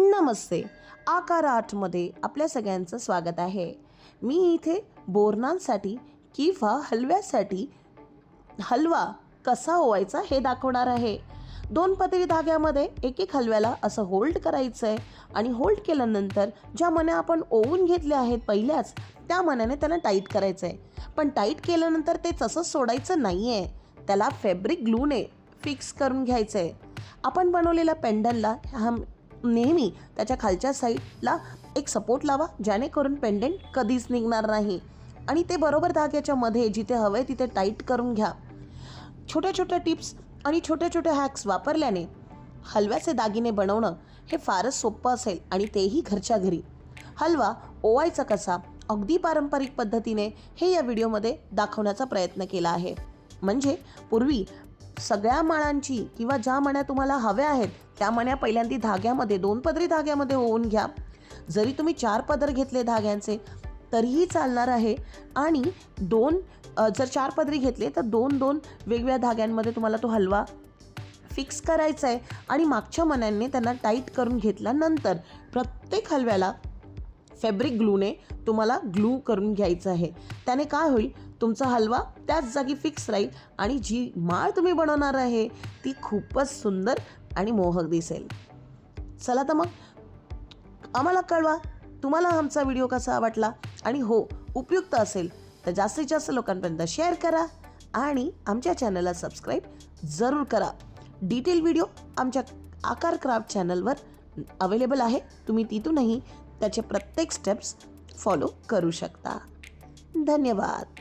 नमस्ते. आकार आर्टमध्ये आपल्या सगळ्यांचं स्वागत आहे. मी इथे बोरनांसाठी किंवा हलव्यासाठी हलवा कसा ओवायचा हे दाखवणार आहे. 2 पदरी धाग्यामध्ये एक हलव्याला असं होल्ड करायचं आहे आणि होल्ड केल्यानंतर ज्या मण्या आपण ओवून घेतल्या आहेत पहिल्याच त्या मण्याने त्याला टाईट करायचं आहे. पण टाईट केल्यानंतर ते तसंच सोडायचं नाही आहे, त्याला फॅब्रिक ग्लूने फिक्स करून घ्यायचं आहे. आपण बनवलेल्या पेंडनला नेहमी त्याच्या खालच्या साईडला एक सपोर्ट लावा, जेणेकरून पेंडंट कधीच निघणार नाही आणि ते बरोबर धाग्याच्या मध्ये जिथे हवे तिथे टाईट करून घ्या. छोट्या छोट्या टिप्स आणि छोट्या छोट्या हॅक्स वापरल्याने हलव्याचे दागिने बनवणं हे फारच सोपं असेल आणि तेही घरच्या घरी. हलवा ओवायचा कसा अगदी पारंपरिक पद्धतीने हे या व्हिडिओमध्ये दाखवण्याचा प्रयत्न केला आहे. म्हणजे पूर्वी सगळ्या माळांची किंवा ज्या मण्या तुम्हाला हव्या आहेत त्या मण्या पहिल्यांदा धाग्यामध्ये 2 पदरी धाग्यामध्ये ओवून घ्या. जरी तुम्ही 4 पदर घेतले धाग्यांचे तरीही चालणार आहे आणि जर 4 पदरी घेतले तर 2-2 वेगवेगळ्या धाग्यांमध्ये तुम्हाला तो हलवा फिक्स करायचा आहे आणि मागच्या मण्यांनी त्यांना टाईट करून घेतल्यानंतर प्रत्येक हलव्याला फॅब्रिक ग्लूने तुम्हाला ग्लू करून घ्यायचं आहे. त्याने काय होईल, तुमचा हलवा त्याच जागी फिक्स राहील आणि जी माळ तुम्ही बनवणार आहे ती खूपच सुंदर आणि मोहक दिसेल. चला तर मग आम्हाला कळवा तुम्हाला आमचा व्हिडिओ कसा वाटला आणि हो उपयुक्त असेल तर जास्तीत जास्त लोकांपर्यंत शेअर करा आणि आमच्या चॅनलला सबस्क्राईब जरूर करा. डिटेल व्हिडिओ आमच्या आकार क्राफ्ट चॅनलवर अवेलेबल आहे. तुम्ही तिथूनही त्याचे प्रत्येक स्टेप्स फॉलो करू शकता. धन्यवाद.